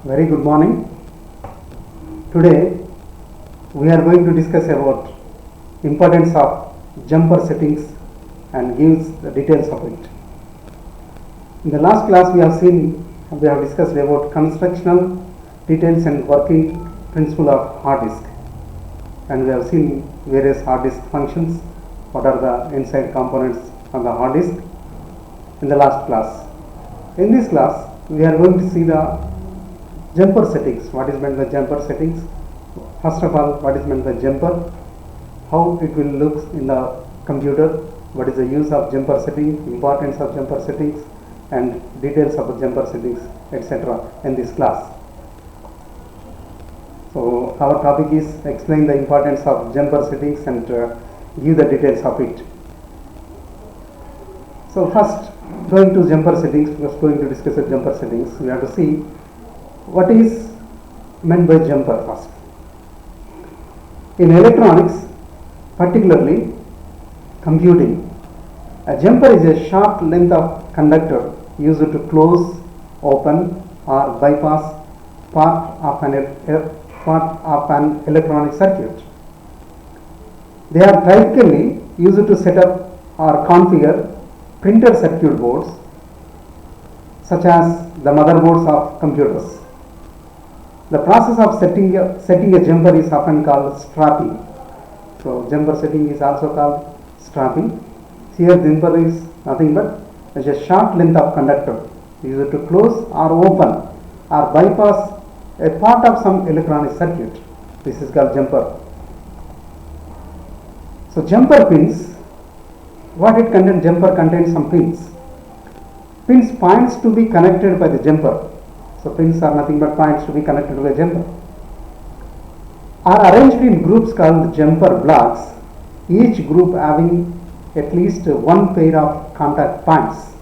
Very good morning. Today we are going to discuss about importance of jumper settings and gives the details of it. In the last class we have discussed about constructional details and working principle of hard disk, and we have seen various hard disk functions, what are the inside components on the hard disk in the last class. In this class we are going to see the jumper settings. What is meant by jumper settings? First of all, what is meant by jumper, how it will look in the computer, what is the use of jumper setting, importance of jumper settings, and details of the jumper settings, etc. in this class. So our topic is explain the importance of jumper settings and give the details of it. So first, going to jumper settings, we are going to discuss the jumper settings. We have to see what is meant by jumper first. In electronics, particularly computing, a jumper is a short length of conductor used to close, open or bypass part of an electronic circuit. They are typically used to set up or configure printed circuit boards such as the motherboards of computers. The process of setting a jumper is often called strapping. So jumper setting is also called strapping. Here jumper is nothing but a short length of conductor used to close or open or bypass a part of some electronic circuit. This is called jumper. So jumper pins, what it contains? Jumper contains some pins. Pins points to be connected by the jumper. So pins are nothing but points to be connected to a jumper. Are arranged in groups called jumper blocks, each group having at least one pair of contact points.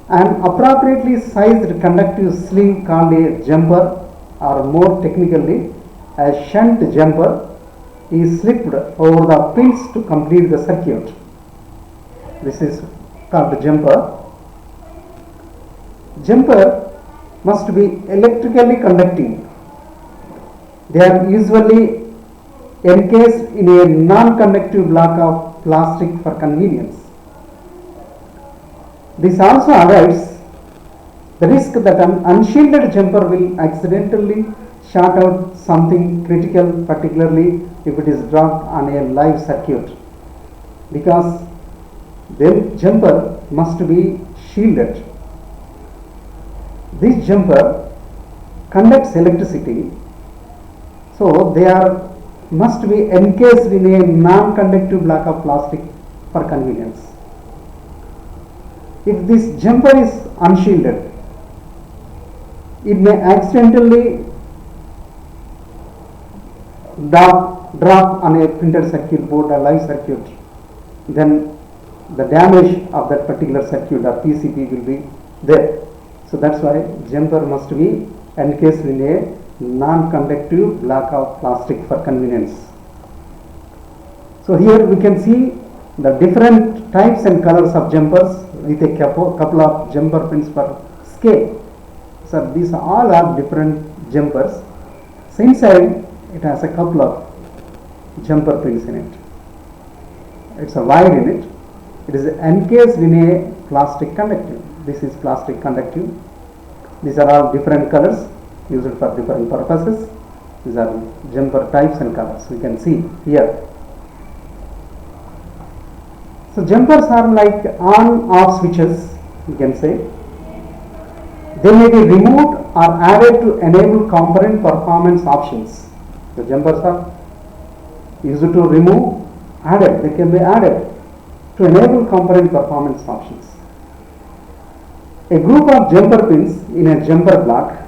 An appropriately sized conductive sleeve called a jumper, or more technically a shunt jumper, is slipped over the pins to complete the circuit. This is called jumper. Jumper must be electrically conducting. They are usually encased in a non-conductive block of plastic for convenience. This also avoids the risk that an unshielded jumper will accidentally short out something critical, particularly if it is dropped on a live circuit, because the jumper must be shielded. This jumper conducts electricity, so they must be encased in a non-conductive block of plastic for convenience. If this jumper is unshielded, it may accidentally drop on a printed circuit board, a live circuit. Then the damage of that particular circuit or PCB will be there. So that's why jumper must be encased in a non-conductive block of plastic for convenience. So here we can see the different types and colors of jumpers with a couple of jumper pins per scale. So these all are different jumpers. So inside it has a couple of jumper pins in it. It's a wire in it. It is encased in a plastic conductive. This is plastic conductive. These are all different colors used for different purposes. These are jumper types and colors. We can see here. So jumpers are like on-off switches, you can say. They may be removed or added to enable component performance options. The jumpers are used to remove, added. They can be added to enable component performance options. A group of jumper pins in a jumper block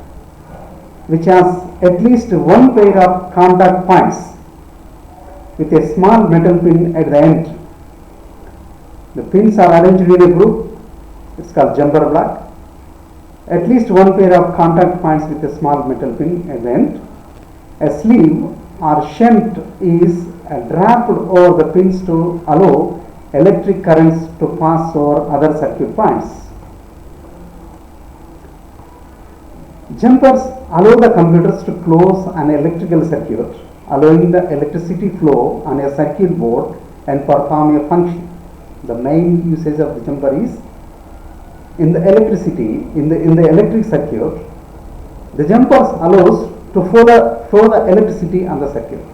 which has at least one pair of contact points with a small metal pin at the end. The pins are arranged in a group. It's called jumper block. At least one pair of contact points with a small metal pin at the end. A sleeve or shunt is draped over the pins to allow electric currents to pass over other circuit points. Jumpers allow the computers to close an electrical circuit, allowing the electricity flow on a circuit board and perform a function. The main usage of the jumper is in the electricity, in the electric circuit. The jumpers allows to flow the electricity on the circuit.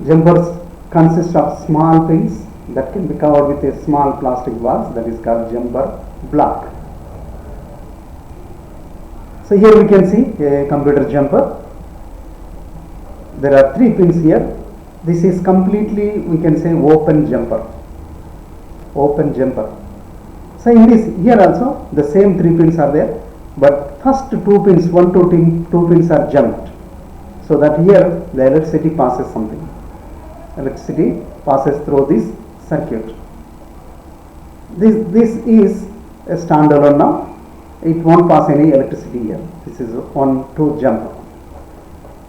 Jumpers consist of small pins that can be covered with a small plastic box that is called jumper block. So here we can see a computer jumper. There are 3 pins here. This is completely, we can say, open jumper. Open jumper. So in this, here also the same 3 pins are there, but first 2 pins, 1 to 2 pins are jumped, so that here the electricity passes something. Electricity passes through this circuit. This is a standalone now. It won't pass any electricity here. This is 1, 2 jumper.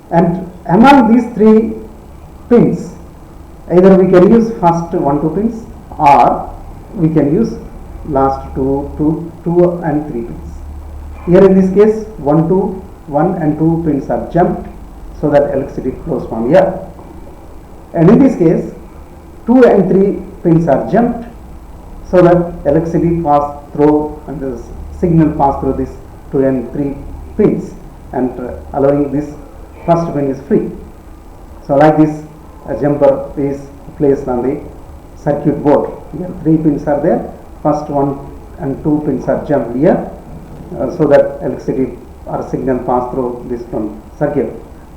And among these 3 pins, either we can use first 1, 2 pins, or we can use last 2 and 3 pins. Here in this case 1 and 2 pins are jumped, so that electricity flows from here. And in this case 2 and 3 pins are jumped, so that electricity pass through and the signal pass through this 2 and 3 pins, and allowing this first pin is free. So like this, a jumper is placed on the circuit board. Here 3 pins are there. First 1 and 2 pins are jumped here, so that electricity or signal pass through this one circuit,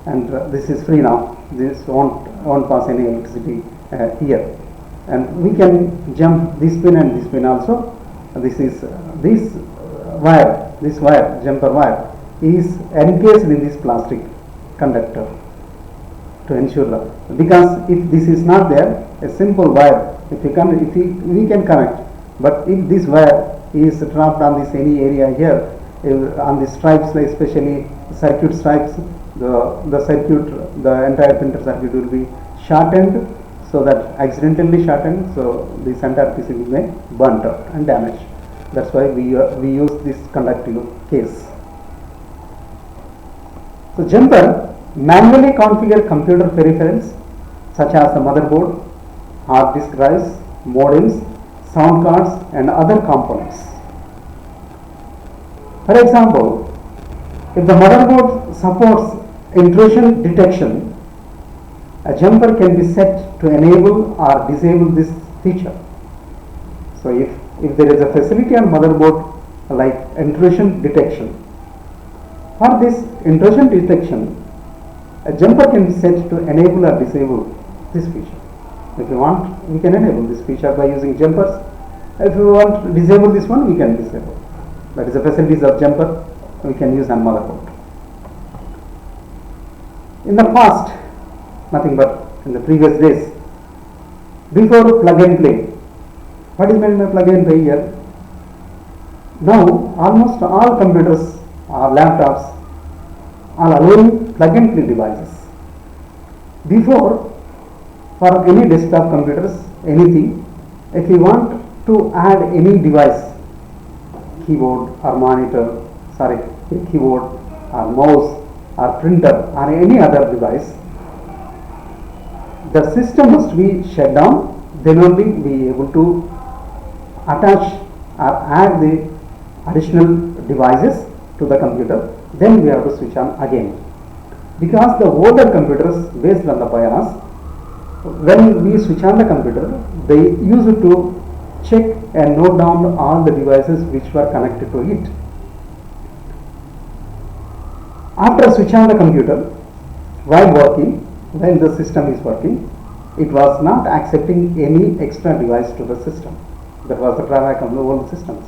and this is free now. This won't pass any electricity here. And we can jump this pin and this pin also. This is this wire, jumper wire, is encased in this plastic conductor to ensure that, because if this is not there, a simple wire, we can connect, but if this wire is dropped on this any area here, on the stripes, like especially circuit stripes, the entire printer circuit will be shortened, so that accidentally shortened, so this entire PCB may burnt out and damaged. That's why we use this conductive case. So jumper manually configure computer peripherals such as the motherboard, hard disk drives, modems, sound cards, and other components. For example, if the motherboard supports intrusion detection, a jumper can be set to enable or disable this feature. So if there is a facility on motherboard like intrusion detection, for this intrusion detection, a jumper can be set to enable or disable this feature. If you want, we can enable this feature by using jumpers. If you want to disable this one, we can disable. That is the facilities of jumper we can use on motherboard. In the past, nothing but in the previous days, before plug and play. What is meant by plug and play here? Now almost all computers or laptops are allowing plug and play devices. Before, for any desktop computers, anything, if you want to add any device, keyboard or monitor, keyboard or mouse or printer or any other device, the system must be shut down, then only be able to attach or add the additional devices to the computer, then we have to switch on again. Because the older computers based on the BIOS, when we switch on the computer, they used to check and note down all the devices which were connected to it. After switch on the computer, while working, when the system is working, it was not accepting any extra device to the system. That was the drawback of the old systems.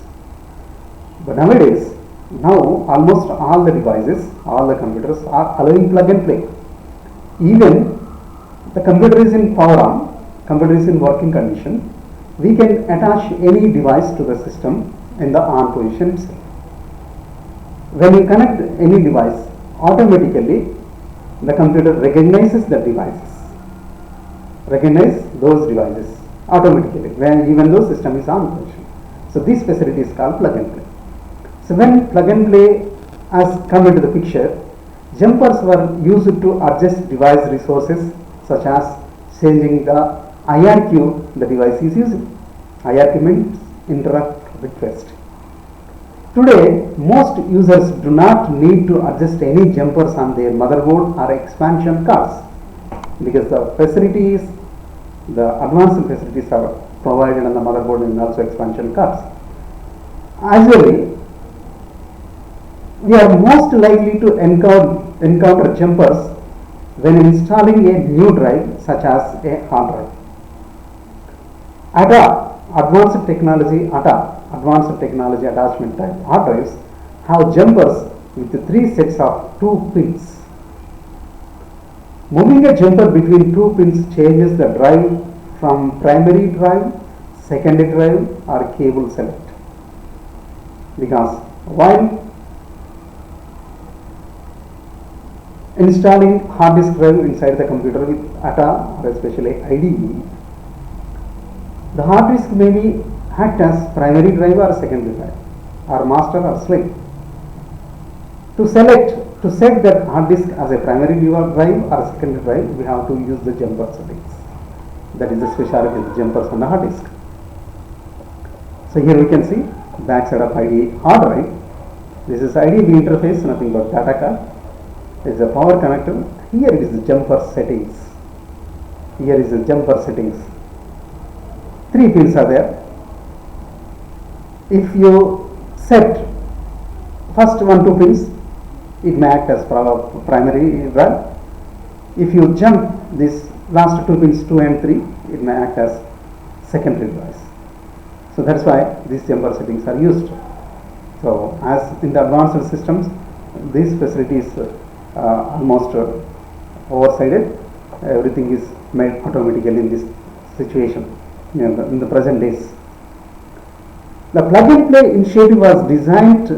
But nowadays, now almost all the devices, all the computers are allowing plug and play. Even the computer is in power on, computer is in working condition, we can attach any device to the system in the on position itself. When you connect any device, automatically the computer recognizes the devices, recognize those devices automatically when even though system is on position. So this facility is called plug and play. So when plug and play as come into the picture, jumpers were used to adjust device resources such as changing the IRQ the device is using. IRQ means interrupt request. Today, most users do not need to adjust any jumpers on their motherboard or expansion cards because the facilities, the advanced facilities are provided on the motherboard and also expansion cards. Actually, we are most likely to encounter jumpers when installing a new drive such as a hard drive. Advanced technology attachment type hard drives have jumpers with 3 sets of 2 pins. Moving a jumper between 2 pins changes the drive from primary drive, secondary drive or cable select. Because while installing hard disk drive inside the computer with ATA or especially IDE, the hard disk may be act as primary drive or secondary drive or master or slave. To set that hard disk as a primary drive or secondary drive, we have to use the jumper settings. That is the specialty of the jumpers on the hard disk. So here we can see back side of IDE hard drive. This is IDE interface, nothing but data card. This is a power connector. Here it is the jumper settings. 3 pins are there. If you set first 1-2 pins, it may act as primary drive. If you jump this last 2 pins 2 and 3, it may act as secondary drives. So that's why these jumper settings are used. So as in the advanced systems, these facilities almost oversighted. Everything is made automatically in this situation in the present days. The plug and play initiative was designed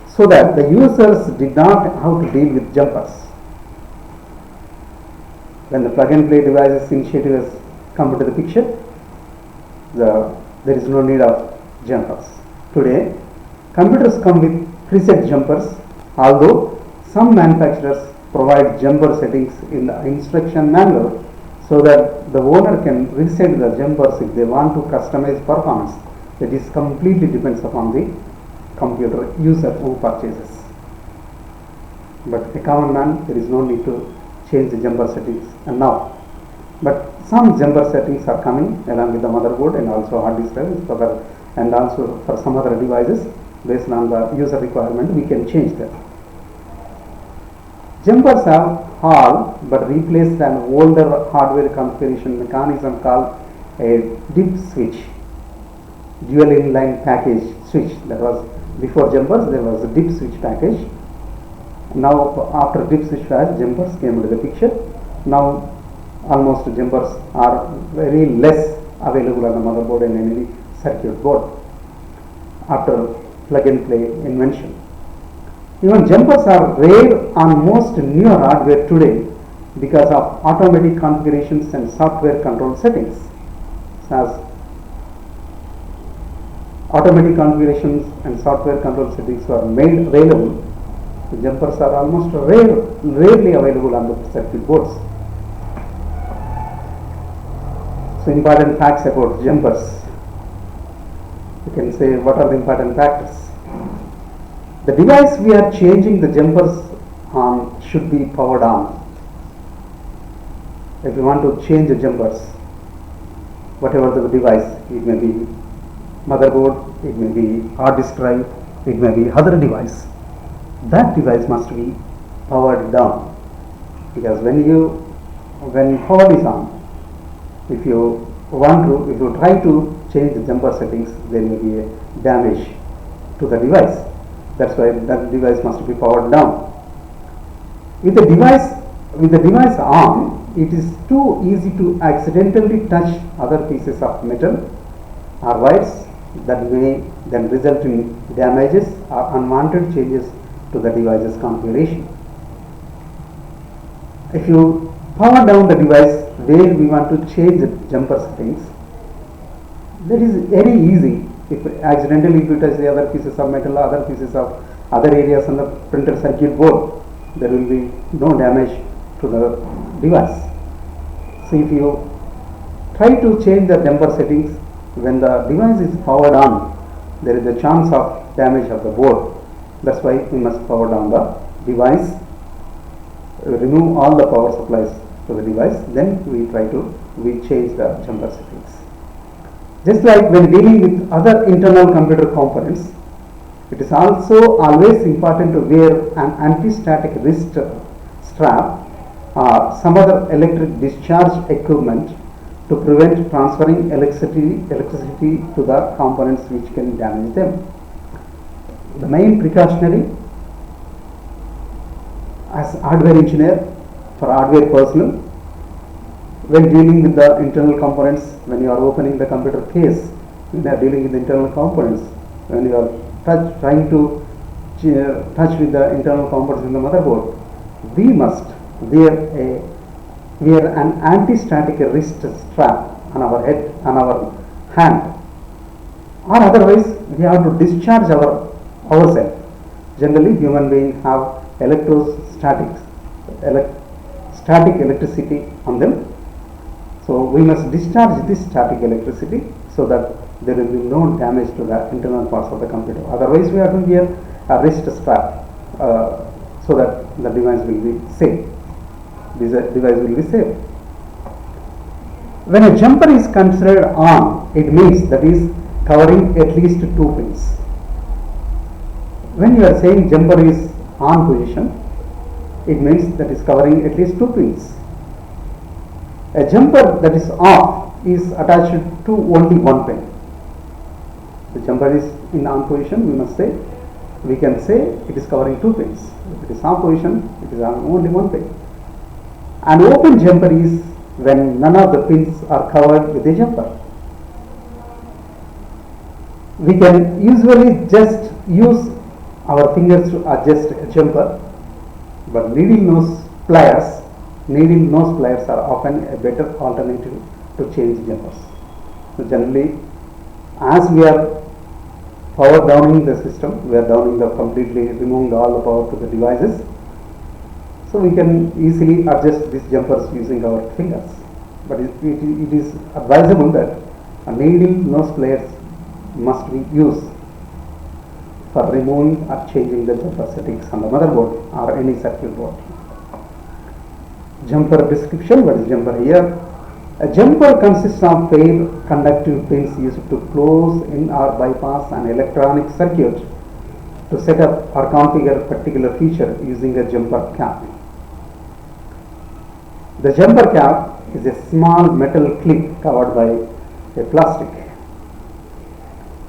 so that the users did not have to deal with jumpers. When the plug and play devices initiative has come into the picture, there is no need of jumpers. Today, computers come with preset jumpers, although some manufacturers provide jumper settings in the instruction manual so that the owner can reset the jumpers if they want to customize performance. That is completely depends upon the computer user who purchases. But a common man, there is no need to change the jumper settings and now. But some jumper settings are coming along with the motherboard and also hard disk drive and also for some other devices based on the user requirement we can change them. Jumpers have all but replaced an older hardware configuration mechanism called a dip switch, dual inline package switch. That was before jumpers, there was a dip switch package. Now after dip switch package, jumpers came into the picture. Now almost jumpers are very less available on the motherboard and any circuit board after plug and play invention. Even jumpers are rare on most newer hardware today because of automatic configurations and software control settings. As automatic configurations and software control settings were made available, the jumpers are almost rarely available on the circuit boards. So important facts about jumpers. You can say what are the important factors. The device we are changing the jumpers on should be powered on. If you want to change the jumpers, whatever the device, it may be motherboard, it may be hard disk drive, it may be other device, that device must be powered down, because when power is on, if you try to change the jumper settings, there may be a damage to the device. That's why that device must be powered down. With the device on, it is too easy to accidentally touch other pieces of metal or wires that may then result in damages or unwanted changes to the device's configuration. If you power down the device where we want to change the jumper settings, that is very easy. If accidentally you touch the other pieces of metal, other pieces of other areas on the printed circuit board, there will be no damage to the device. So if you try to change the jumper settings when the device is powered on, there is a chance of damage of the board. That's why we must power down the device, remove all the power supplies to the device, then we change the jumper settings. Just like when dealing with other internal computer components, it is also always important to wear an anti-static wrist strap or some other electric discharge equipment to prevent transferring electricity to the components which can damage them. The main precautionary as hardware engineer for hardware personnel, when dealing with the internal components, when you are opening the computer case, when you are dealing with the internal components, when you are trying to touch with the internal components in the motherboard, we must wear an anti-static wrist strap on our head, on our hand, or otherwise we have to discharge ourselves. Generally, human beings have static electricity on them. So we must discharge this static electricity so that there will be no damage to the internal parts of the computer. Otherwise, we have to wear a wrist strap so that the device will be safe. This device will be safe. When a jumper is considered on, it means that is covering at least 2 pins. When you are saying jumper is on position, it means that is covering at least 2 pins. A jumper that is off is attached to only 1 pin. The jumper is in on position, we can say it is covering 2 pins. If it is off position, it is on only 1 pin. An open jumper is when none of the pins are covered with a jumper. We can usually just use our fingers to adjust a jumper, but needle nose pliers are often a better alternative to change jumpers. So generally, as we are power downing the system, we are completely removing all the power to the devices. So we can easily adjust these jumpers using our fingers. But it is advisable that a needle nose pliers must be used for removing or changing the jumper settings on the motherboard or any circuit board. Jumper description. What is jumper here? A jumper consists of pair conductive pins used to close in or bypass an electronic circuit to set up or configure a particular feature using a jumper cap. The jumper cap is a small metal clip covered by a plastic.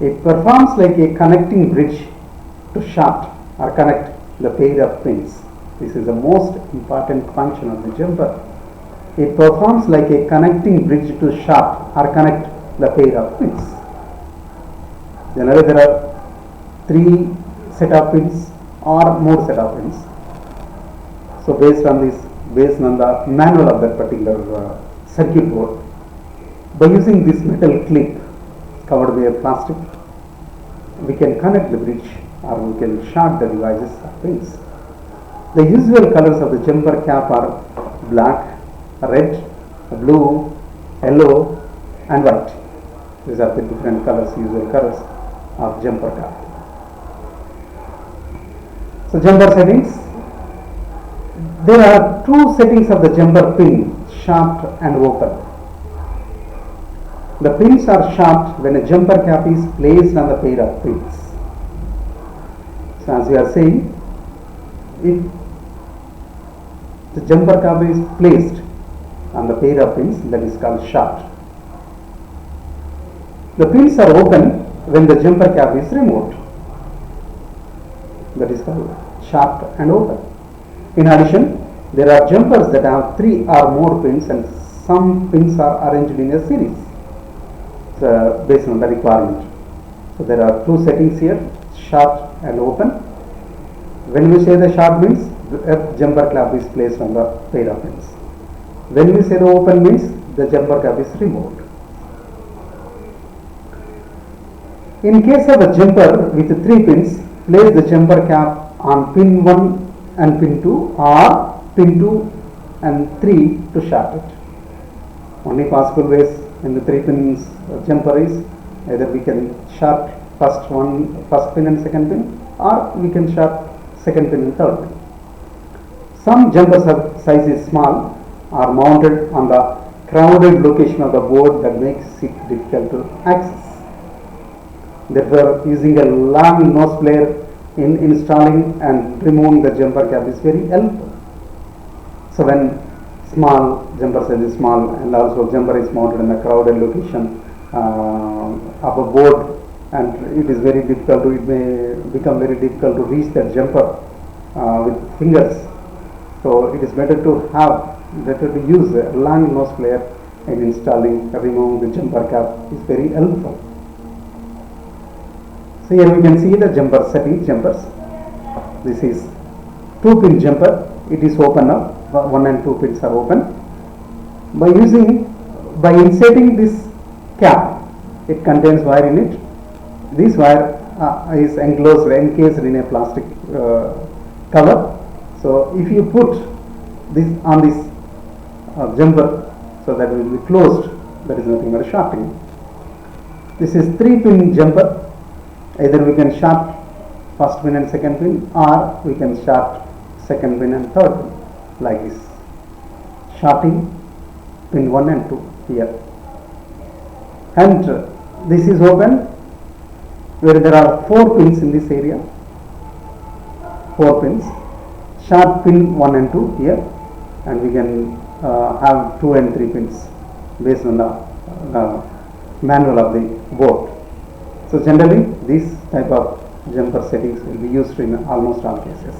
It performs like a connecting bridge to shaft or connect the pair of pins. This is the most important function of the jumper. It performs like a connecting bridge to shaft or connect the pair of pins. Generally, there are 3 set of pins or more set of pins. So based on the manual of that particular circuit board, by using this metal clip covered by a plastic, we can connect the bridge or we can short the devices or pins. The usual colors of the jumper cap are black, red, blue, yellow and white. These are the different colors, usual colors of jumper cap. So jumper settings. There are 2 settings of the jumper pin, sharp and open. The pins are sharp when a jumper cap is placed on the pair of pins. So as we are saying, if the jumper cap is placed on the pair of pins, that is called sharp. The pins are open when the jumper cap is removed. That is called sharp and open. In addition, there are jumpers that have 3 or more pins and some pins are arranged in a series based on the requirement. So there are 2 settings here, sharp and open. When we say the sharp means the jumper cap is placed on the pair of pins. When we say the open means the jumper cap is removed. In case of a jumper with 3 pins, place the jumper cap on pin 1 and pin 2 or pin 2 and 3 to short it. Only possible ways in the 3 pins jumper is either we can short first pin and second pin, or we can short second pin and third pin. Some jumper size is small are mounted on the crowded location of the board that makes it difficult to access. Therefore, using a long nose player in installing and removing the jumper cap is very helpful. So when small jumper size is small and also jumper is mounted in a crowded location of a board, and it is very difficult to, it may become very difficult to reach that jumper with fingers. So it is better to use a long nose player in installing, removing the jumper cap is very helpful. So here we can see the jumper settings, jumpers. This is 2 pin jumper. It is open now. 1 and 2 pins are open. By inserting this cap, it contains wire in it. This wire is encased in a plastic cover. So if you put this on this jumper, so that will be closed, that is nothing but shorting. This is 3 pin jumper. Either we can short first pin and second pin, or we can short second pin and third pin, like this. Shorting pin 1 and 2 here. And this is open where there are 4 pins in this area. 4 pins. Short pin 1 and 2 here, and we can have 2 and 3 pins based on the manual of the board. So generally this type of jumper settings will be used in almost all cases.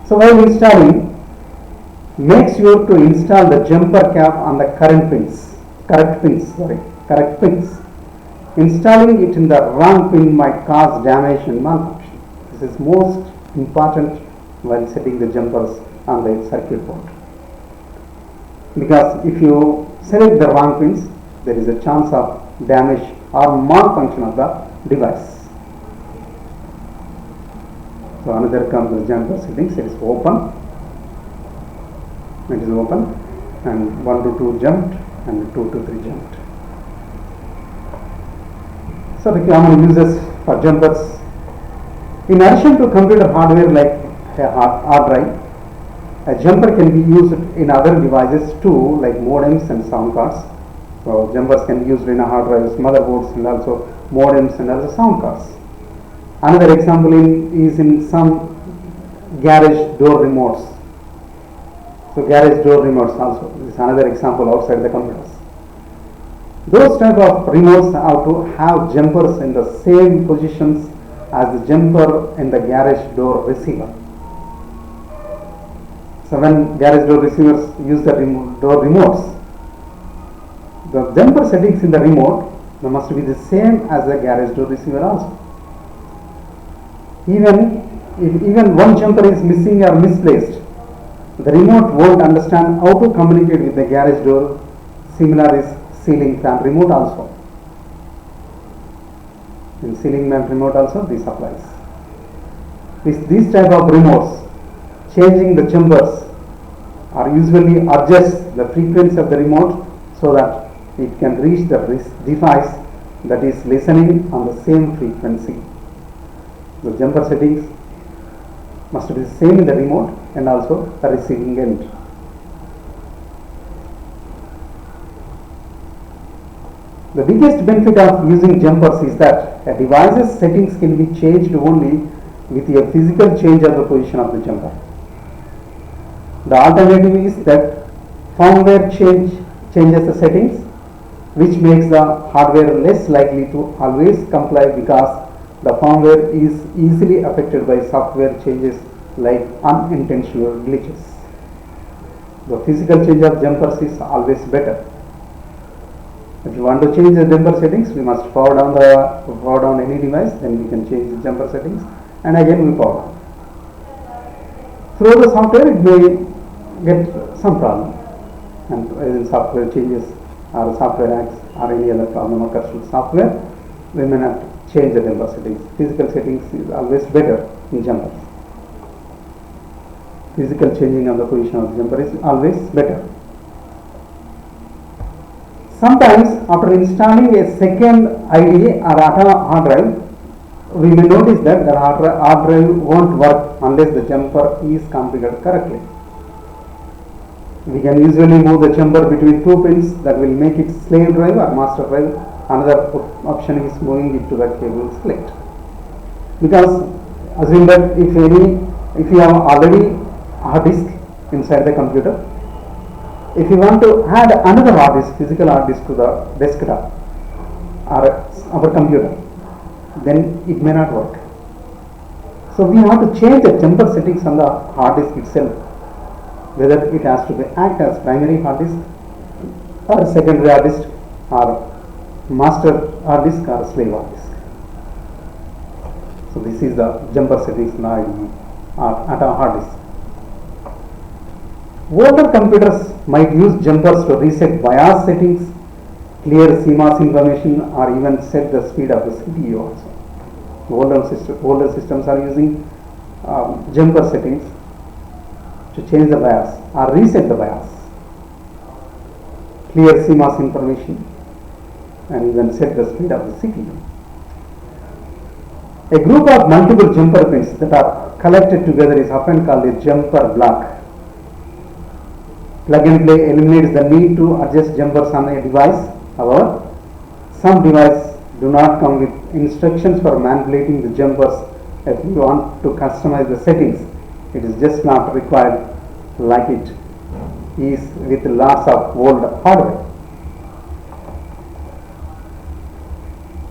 So while installing, make sure to install the jumper cap on the correct pins. Installing it in the wrong pin might cause damage and malfunction. This is most important while setting the jumpers on the circuit board. Because if you select the wrong pins, there is a chance of damage or malfunction of the device. So another comes the jumper settings. It is open. It is open, and 1 to 2 jumped and 2 to 3 jumped. So the common uses for jumpers. In addition to computer hardware like a hard drive, a jumper can be used in other devices too, like modems and sound cards. So jumpers can be used in a hard drives, motherboards, and also modems and also sound cards. Another example is in some garage door remotes. So garage door remotes also is another example outside the computers. Those type of remotes have to have jumpers in the same positions as the jumper in the garage door receiver. So when garage door receivers use the door remotes, the jumper settings in the remote must be the same as the garage door receiver also. Even one jumper is missing or misplaced, the remote won't understand how to communicate with the garage door. Similar is ceiling fan remote also. In ceiling fan remote also this applies. These type of remotes, changing the jumpers are usually adjust the frequency of the remote so that it can reach the device that is listening on the same frequency. The jumper settings must be the same in the remote and also the receiving end. The biggest benefit of using jumpers is that a device's settings can be changed only with a physical change of the position of the jumper. The alternative is that firmware changes the settings, which makes the hardware less likely to always comply because the firmware is easily affected by software changes like unintentional glitches. The physical change of jumpers is always better. If you want to change the jumper settings, we must power down any device, then we can change the jumper settings, and again we power down. Through the software, it may get some problem, and software changes or software acts or any other problem occurs with software, we may not change the jumper settings. Physical settings is always better in jumpers. Physical changing of the position of the jumper is always better. Sometimes after installing a second IDE or hard drive, we may notice that the hard drive won't work unless the jumper is configured correctly. We can usually move the jumper between two pins that will make it slave drive or master drive. Another option is moving it to the cable select. Because assume that if you have already hard disk inside the computer, if you want to add another hard disk, physical hard disk to the desktop or our computer, then it may not work. So we have to change the jumper settings on the hard disk itself, whether it has to be act as primary hard disk or secondary hard disk or master hard disk or slave hard disk. So this is the jumper settings now at a hard disk. Older computers might use jumpers to reset BIOS settings, clear CMOS information, or even set the speed of the CPU also. Older systems are using jumper settings to change the BIOS or reset the BIOS, clear CMOS information, and even set the speed of the CPU. A group of multiple jumper pins that are collected together is often called a jumper block. Plug and play eliminates the need to adjust jumpers on a device. However, some devices do not come with instructions for manipulating the jumpers. If you want to customize the settings, it is just not required like it is with lots of old hardware.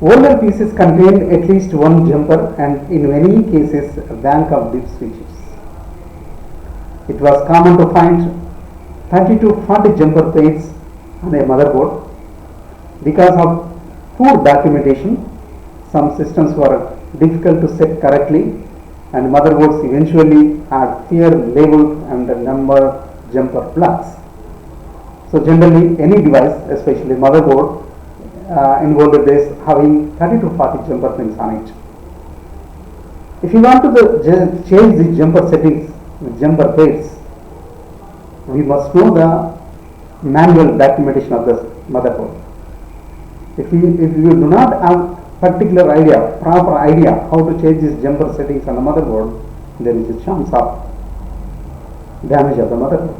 Older pieces contain at least one jumper and in many cases a bank of dip switches. It was common to find 30 to 40 jumper pads on a motherboard. Because of poor documentation, some systems were difficult to set correctly and motherboards eventually had fewer labeled and numbered jumper blocks. So generally any device, especially motherboard, in older days having 30 to 40 jumper pins on it. If you want to change the jumper settings with jumper pads, we must know the manual documentation of the motherboard. If you do not have proper idea how to change these jumper settings on the motherboard, there is a chance of damage of the motherboard.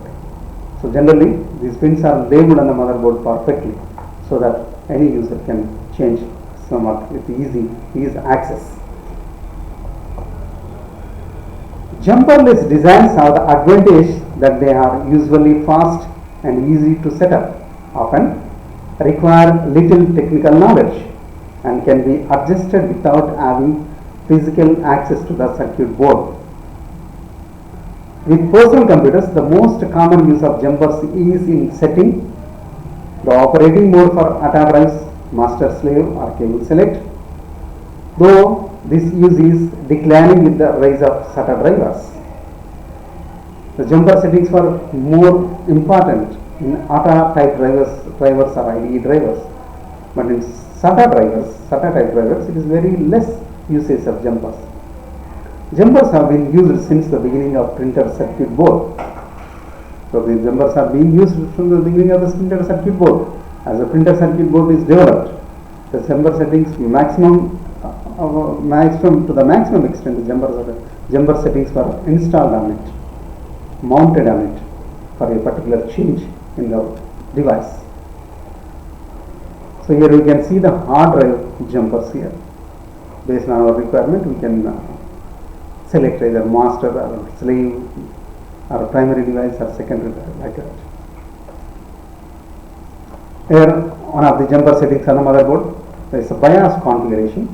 So generally these pins are labeled on the motherboard perfectly so that any user can change somewhat with easy access. Jumperless designs have the advantage that they are usually fast and easy to set up, often require little technical knowledge, and can be adjusted without having physical access to the circuit board. With personal computers, the most common use of jumpers is in setting the operating mode for ATA drives, master slave or cable select, though this use is declining with the rise of SATA drivers. The jumper settings were more important in ATA type drivers or IDE drivers, but in SATA type drivers, it is very less usage of jumpers. Jumpers have been used since the beginning of printer circuit board. So the jumpers are being used from the beginning of the printer circuit board. As the printer circuit board is developed, the jumper settings to the maximum extent, the jumper settings were installed on it, mounted on it for a particular change in the device. So here we can see the hard drive jumpers here. Based on our requirement, we can select either master or slave or primary device or secondary device like that. Here one of the jumper settings on the motherboard, there is a BIOS configuration.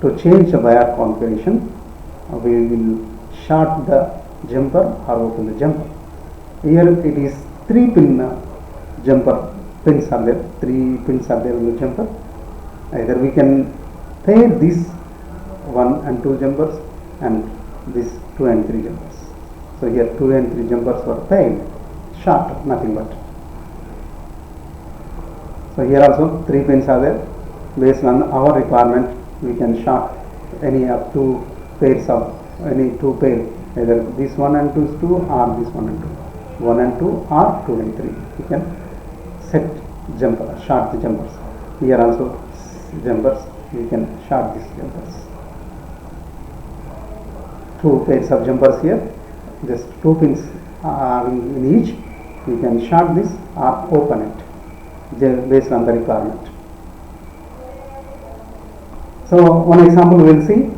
To change the BIOS configuration, we will short the jumper or open the jumper. Here it is 3 pin jumper pins are there, 3 pins are there in the jumper. Either we can pair these 1 and 2 jumpers and these 2 and 3 jumpers. So here 2 and 3 jumpers were paired, short, nothing but. So here also 3 pins are there. based on our requirement, we can short any of two pairs of any two pair, either this 1 and 2 is 2 or this 1 and 2. 1 and 2 or 2 and 3. We can set jumper, short the jumpers. Here also jumpers, we can short these jumpers. Two pairs of jumpers here, just 2 pins in each. We can short this or open it based on the requirement. So one example we will see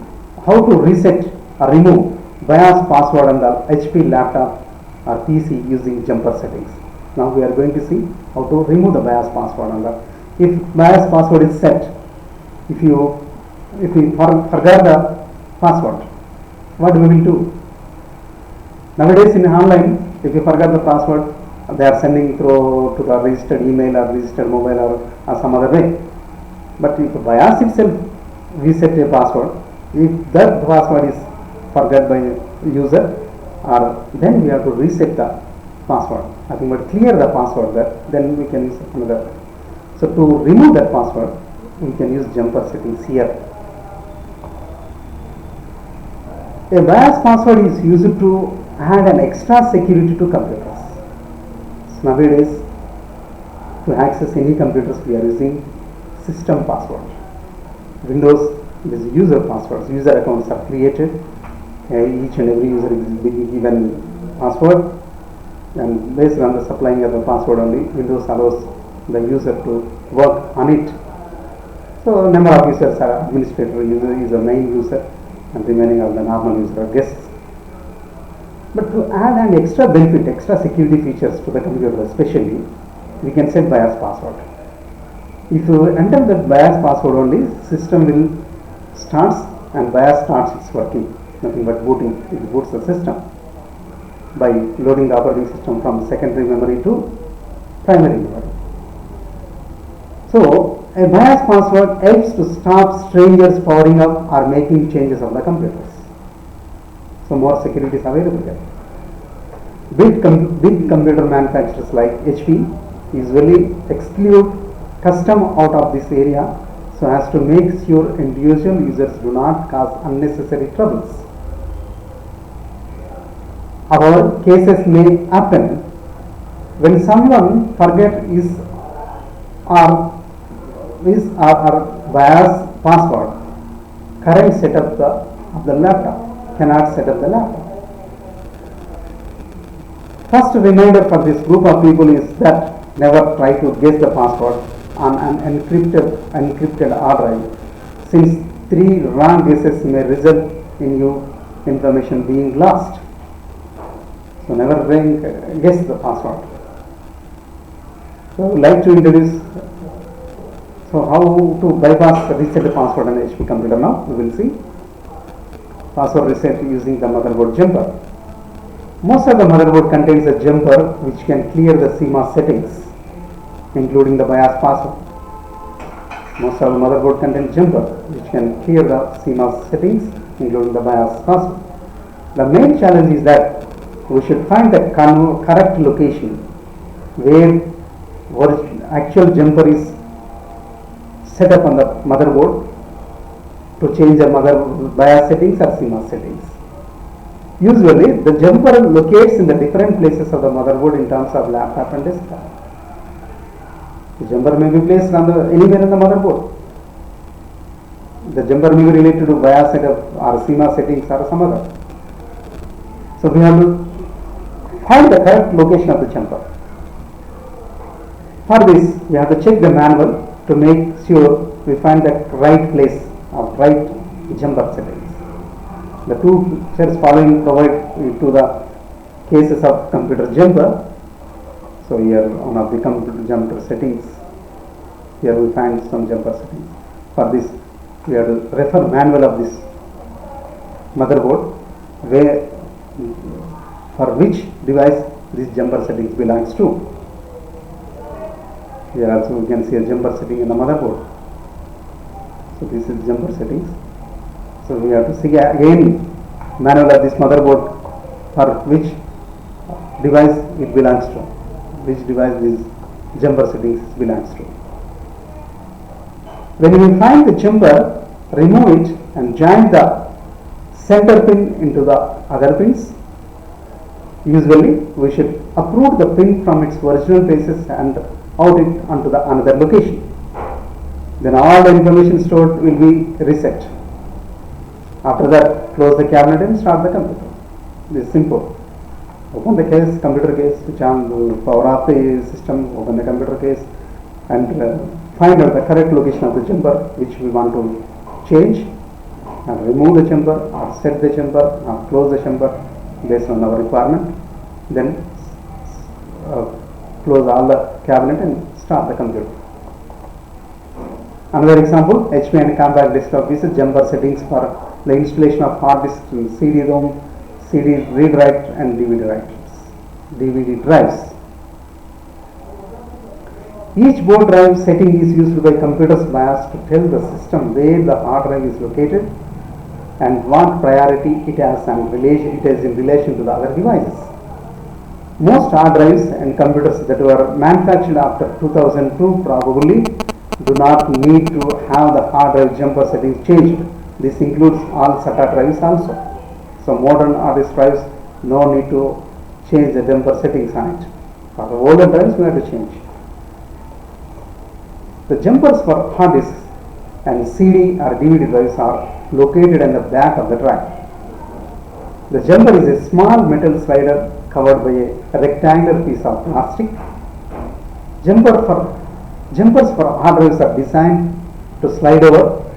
how to reset or remove BIOS password on the HP laptop or PC using jumper settings. Now we are going to see how to remove the BIOS password on the. If BIOS password is set, if you forgot the password, what we will do? Nowadays in online, if you forgot the password, they are sending through to the registered email or registered mobile or some other way. But if BIOS itself reset a password, if that password is forgot by user, or then we have to reset the password. Nothing but clear the password there, then we can use another. So to remove that password, we can use jumper settings here. A BIOS password is used to add an extra security to computers. So nowadays, to access any computers, we are using system password. Windows, there is user passwords. User accounts are created. Each and every user is given password, and based on the supplying of the password only, Windows allows the user to work on it. So number of users are administrator user is a main user, and remaining are the normal user or guests. But to add an extra benefit, extra security features to the computer especially, we can set BIOS password. If you enter the BIOS password only, system will starts and BIOS starts its working. Nothing but booting. It boots the system by loading the operating system from secondary memory to primary memory. So a BIOS password helps to stop strangers powering up or making changes on the computers. So more security is available there. Big computer manufacturers like HP usually exclude custom out of this area so as to make sure individual users do not cause unnecessary troubles. However, cases may happen when someone forgets his or BIOS password. Current setup of the laptop cannot set up the laptop. First reminder for this group of people is that never try to guess the password on an encrypted hard drive, since 3 wrong guesses may result in your information being lost. So never guess the password. So I would like to introduce how to bypass reset the password on HP computer. Now we will see password reset using the motherboard jumper. Most of the motherboard contains a jumper which can clear the CMOS settings, including the BIOS password. Most of the motherboard contains jumper which can clear the CMOS settings, including the BIOS password. The main challenge is that we should find the correct location where actual jumper is set up on the motherboard to change the BIOS settings or CMOS settings. Usually, the jumper locates in the different places of the motherboard in terms of laptop and desktop. The jumper may be placed anywhere in the motherboard. The jumper may be related to BIOS setup or CMOS settings or some other. So we have to find the correct location of the jumper. For this, we have to check the manual to make sure we find the right place of right jumper settings. The two pictures following provide to the cases of computer jumper. So here one of the computer jumper settings. Here we find some jumper settings. For this, we have to refer manual of this motherboard where for which device this jumper settings belongs to. Here also we can see a jumper setting in the motherboard. So this is jumper settings. So we have to see again manual of this motherboard for which device it belongs to, which device this jumper settings belongs to. When we find the jumper, remove it and join the center pin into the other pins. Usually we should uproot the pin from its original places and out it onto the another location. Then all the information stored will be reset. After that, close the cabinet and start the computer. This is simple. Open the case, computer case, switch on the power off the system, open the computer case and find out the correct location of the jumper which we want to change and remove the jumper or set the jumper or close the jumper based on our requirement. Then close all the cabinet and start the computer. Another example, HP and compact desktop is jumper settings for the installation of hard disk, CD-ROM, CD read-write and DVD drives. Each board drive setting is used by computer's BIOS to tell the system where the hard drive is located and what priority it has and it is in relation to the other devices. Most hard drives and computers that were manufactured after 2002 probably do not need to have the hard drive jumper settings changed. This includes all SATA drives also. So modern hard disk drives, no need to change the jumper settings on it. For the older drives we have to change. The jumpers for hard disks and CD or DVD drives are located in the back of the drive. The jumper is a small metal slider covered by a rectangular piece of plastic. Jumpers for hard drives are designed to slide over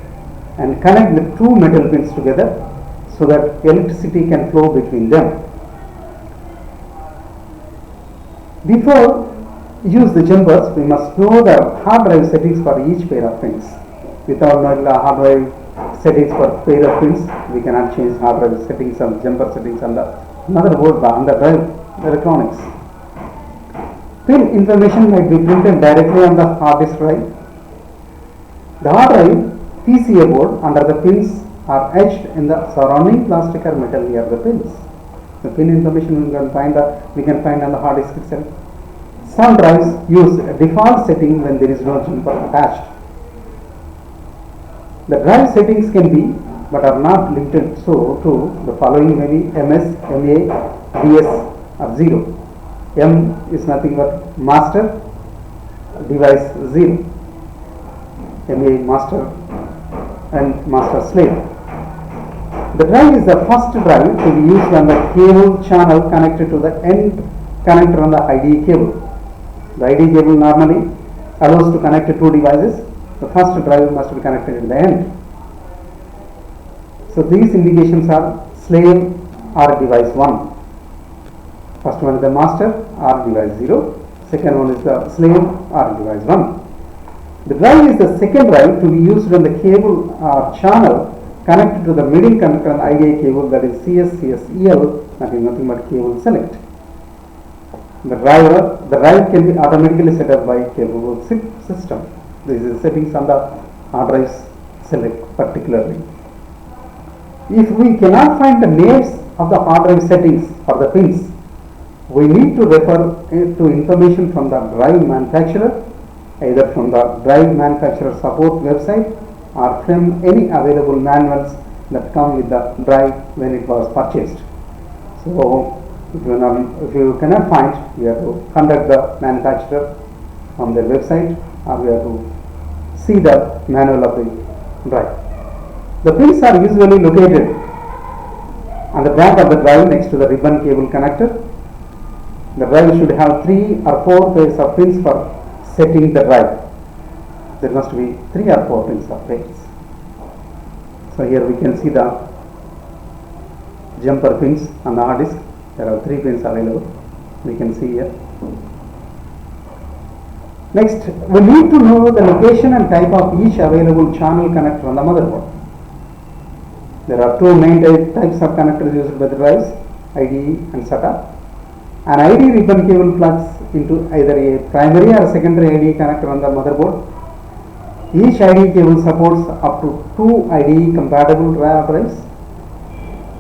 and connect the two metal pins together so that electricity can flow between them. Before use the jumpers, we must know the hard drive settings for each pair of pins. Without knowing the hard drive settings for pair of pins, we cannot change hard drive settings and jumper settings on the motherboard on the drive electronics. Pin information might be printed directly on the hard disk drive. The hard drive PCA board under the pins are etched in the surrounding plastic or metal near the pins. The pin information we can find on the hard disk itself. Some drives use a default setting when there is no jumper attached. The drive settings can be but are not limited to the following: maybe MS, MA, DS or 0. M is nothing but master, device 0. MA master and master slave. The drive is the first drive to be used on the cable channel connected to the end connector on the IDE cable. The IDE cable normally allows to connect to two devices. The first drive must be connected at the end. So these indications are slave or device 1. First one is the master or device 0. Second one is the slave or device 1. The drive is the second drive to be used on the cable or channel connected to the middle connector on IDE cable, that is CSCSEL, nothing but cable select. The drive can be automatically set up by cable system. This is settings on the hard drives select particularly. If we cannot find the names of the hard drive settings for the pins, we need to refer to information from the drive manufacturer, either from the drive manufacturer support website or from any available manuals that come with the drive when it was purchased. So if you cannot find, we have to contact the manufacturer from their website, or we have to see the manual of the drive. The pins are usually located on the back of the drive next to the ribbon cable connector. The drive should have 3 or 4 pairs of pins for setting the drive. There must be 3 or 4 pins of pairs. So here we can see the jumper pins on the hard disk. There are 3 pins available. We can see here. Next, we need to know the location and type of each available channel connector on the motherboard. There are 2 main types of connectors used by the drives, IDE and SATA. An IDE ribbon cable plugs into either a primary or secondary IDE connector on the motherboard. Each IDE cable supports up to 2 IDE compatible drives.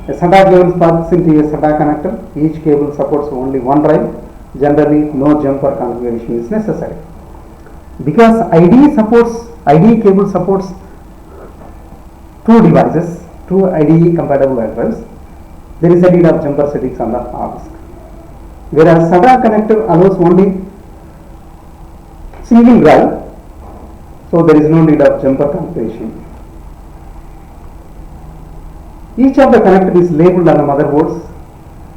A SATA cable plugs into a SATA connector. Each cable supports only one drive. Generally, no jumper configuration is necessary. Because IDE cable supports two devices, two IDE compatible hard drives, there is a need of jumper settings on the hard disk. Whereas SATA connector allows only single drive, so there is no need of jumper configuration. Each of the connector is labeled on the motherboards.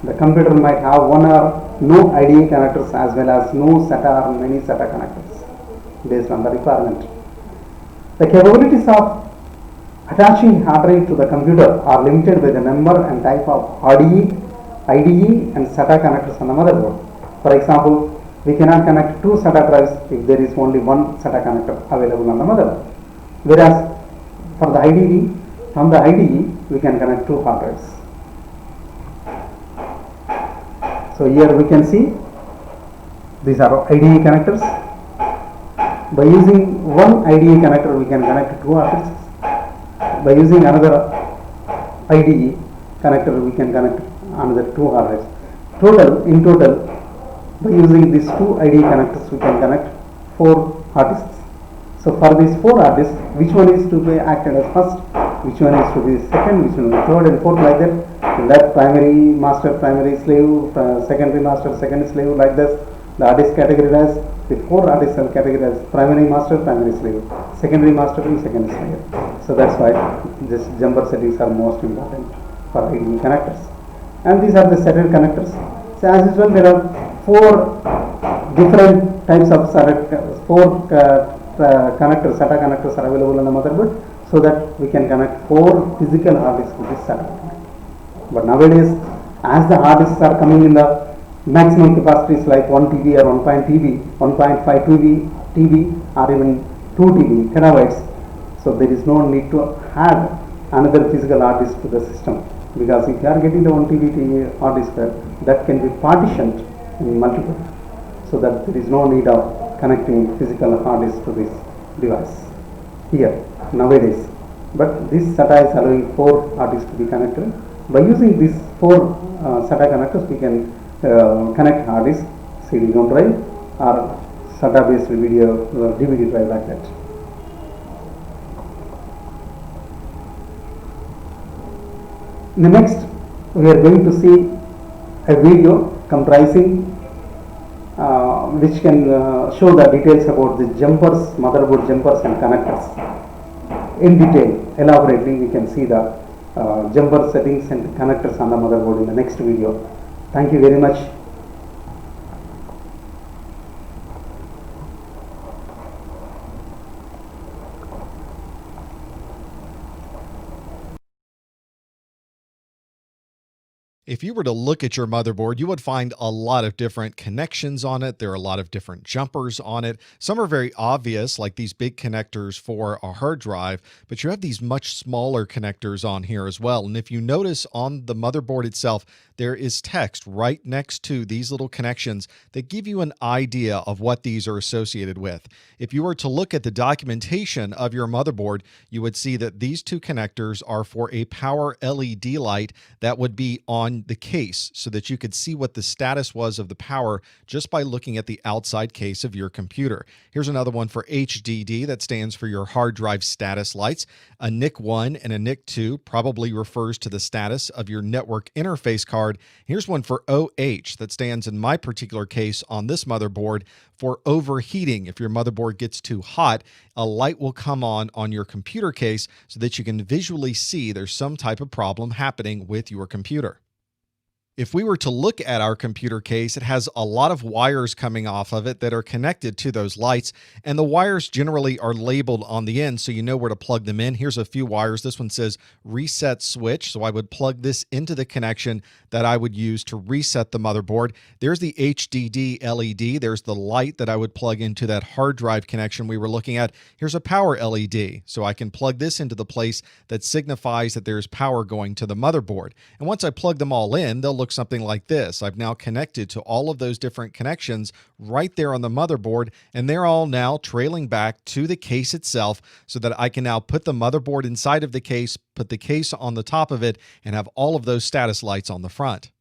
The computer might have one or no IDE connectors as well as no SATA or many SATA connectors based on the requirement. The capabilities of attaching hard drive to the computer are limited by the number and type of RDE, IDE and SATA connectors on the motherboard. For example, we cannot connect two SATA drives if there is only one SATA connector available on the motherboard. Whereas for the IDE, from the IDE we can connect two hard drives. So here we can see these are IDE connectors. By using one IDE connector we can connect two hard drives. By using another IDE connector we can connect another two hard drives. In total, by using these two IDE connectors we can connect four hard disks. So for these four hard disks, which one is to be acted as first, which one is to be second, which one is third and fourth, like that. In that primary master, primary slave, secondary master, second slave, like this. The hard disk categorized, the four hard disks are categorized: primary master, primary slave, secondary master and second slave. So that's why this jumper settings are most important for IDE connectors. And these are the SATA connectors. So as usual, there are four different types of connectors, SATA connectors are available on the motherboard, so that we can connect four physical hard disks with this SATA connector. But nowadays, as the hard disks are coming in the maximum capacities like 1 TB or 1.5 TB or even 2 TB terabytes, so there is no need to add another physical hard disk to the system, because if you are getting the 1 TB hard disk, that can be partitioned in multiple, so that there is no need of connecting physical hard disk to this device here nowadays. But this SATA is allowing four hard disks to be connected. By using these four SATA connectors, we can connect hard disk, CD-ROM drive or SATA based video DVD drive, like that. Next, we are going to see a video comprising which can show the details about the jumpers, motherboard jumpers and connectors. In detail, elaborately, we can see the jumper settings and connectors on the motherboard in the next video. Thank you very much. If you were to look at your motherboard, you would find a lot of different connections on it. There are a lot of different jumpers on it. Some are very obvious, like these big connectors for a hard drive, but you have these much smaller connectors on here as well. And if you notice on the motherboard itself, there is text right next to these little connections that give you an idea of what these are associated with. If you were to look at the documentation of your motherboard, you would see that these two connectors are for a power LED light that would be on the case, so that you could see what the status was of the power just by looking at the outside case of your computer. Here's another one for HDD, that stands for your hard drive status lights. A NIC 1 and a NIC 2 probably refers to the status of your network interface card. Here's one for OH, that stands in my particular case on this motherboard for overheating. If your motherboard gets too hot, a light will come on your computer case so that you can visually see there's some type of problem happening with your computer. If we were to look at our computer case, it has a lot of wires coming off of it that are connected to those lights, and the wires generally are labeled on the end so you know where to plug them in. Here's a few wires. This one says reset switch, so I would plug this into the connection that I would use to reset the motherboard. There's the HDD LED. There's the light that I would plug into that hard drive connection we were looking at. Here's a power LED, so I can plug this into the place that signifies that there's power going to the motherboard. And once I plug them all in, they'll look something like this. I've now connected to all of those different connections right there on the motherboard, and they're all now trailing back to the case itself so that I can now put the motherboard inside of the case, put the case on the top of it, and have all of those status lights on the front.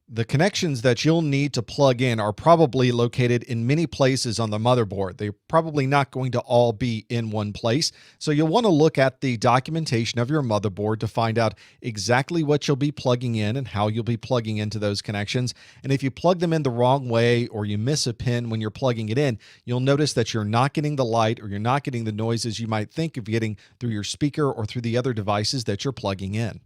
The connections that you'll need to plug in are probably located in many places on the motherboard. They're probably not going to all be in one place. So you'll want to look at the documentation of your motherboard to find out exactly what you'll be plugging in and how you'll be plugging into those connections. And if you plug them in the wrong way or you miss a pin when you're plugging it in, you'll notice that you're not getting the light or you're not getting the noises you might think of getting through your speaker or through the other devices that you're plugging in.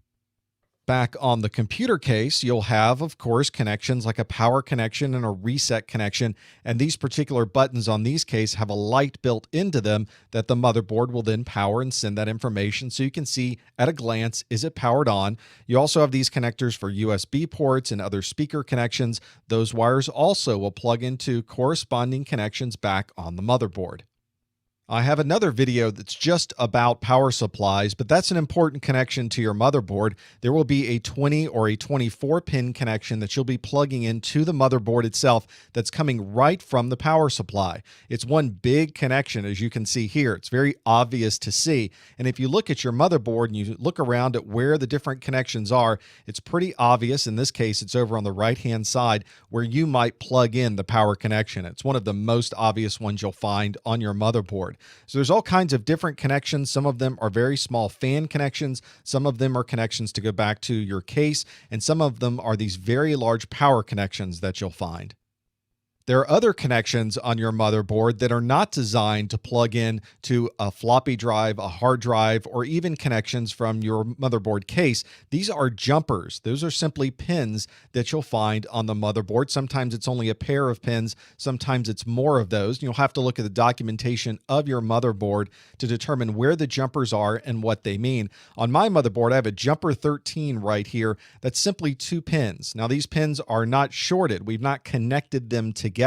Back on the computer case, you'll have, of course, connections like a power connection and a reset connection. And these particular buttons on these cases have a light built into them that the motherboard will then power and send that information so you can see at a glance, is it powered on? You also have these connectors for USB ports and other speaker connections. Those wires also will plug into corresponding connections back on the motherboard. I have another video that's just about power supplies, but that's an important connection to your motherboard. There will be a 20 or a 24 pin connection that you'll be plugging into the motherboard itself that's coming right from the power supply. It's one big connection, as you can see here. It's very obvious to see. And if you look at your motherboard and you look around at where the different connections are, it's pretty obvious. In this case, it's over on the right-hand side where you might plug in the power connection. It's one of the most obvious ones you'll find on your motherboard. So there's all kinds of different connections. Some of them are very small fan connections. Some of them are connections to go back to your case. And some of them are these very large power connections that you'll find. There are other connections on your motherboard that are not designed to plug in to a floppy drive, a hard drive, or even connections from your motherboard case. These are jumpers. Those are simply pins that you'll find on the motherboard. Sometimes it's only a pair of pins. Sometimes it's more of those. You'll have to look at the documentation of your motherboard to determine where the jumpers are and what they mean. On my motherboard, I have a jumper 13 right here. That's simply 2 pins. Now, these pins are not shorted. We've not connected them together.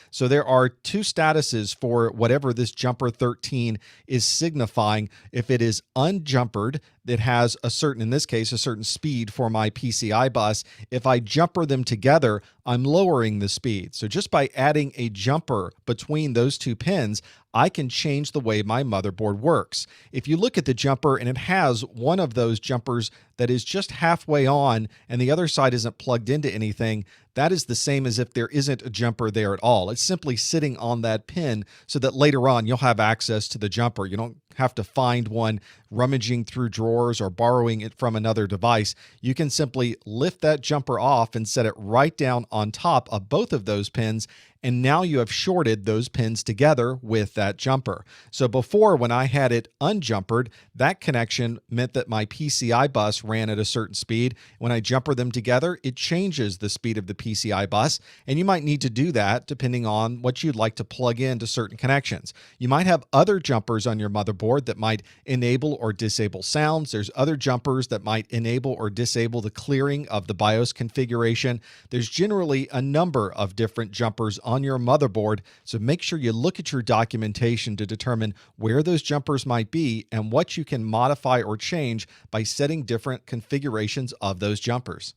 So there are 2 statuses for whatever this jumper 13 is signifying. If it is unjumpered, that has a certain, in this case, a certain speed for my PCI bus. If I jumper them together, I'm lowering the speed. So just by adding a jumper between those 2 pins, I can change the way my motherboard works. If you look at the jumper and it has one of those jumpers that is just halfway on and the other side isn't plugged into anything, that is the same as if there isn't a jumper there at all. It's simply sitting on that pin so that later on you'll have access to the jumper. You don't have to find one rummaging through drawers or borrowing it from another device. You can simply lift that jumper off and set it right down on top of both of those pins, and now you have shorted those pins together with that jumper. So before, when I had it unjumpered, that connection meant that my PCI bus ran at a certain speed. When I jumper them together, it changes the speed of the PCI bus, and you might need to do that depending on what you'd like to plug into certain connections. You might have other jumpers on your motherboard that might enable or disable sounds. There's other jumpers that might enable or disable the clearing of the BIOS configuration. There's generally a number of different jumpers on your motherboard, so make sure you look at your documentation to determine where those jumpers might be and what you can modify or change by setting different configurations of those jumpers.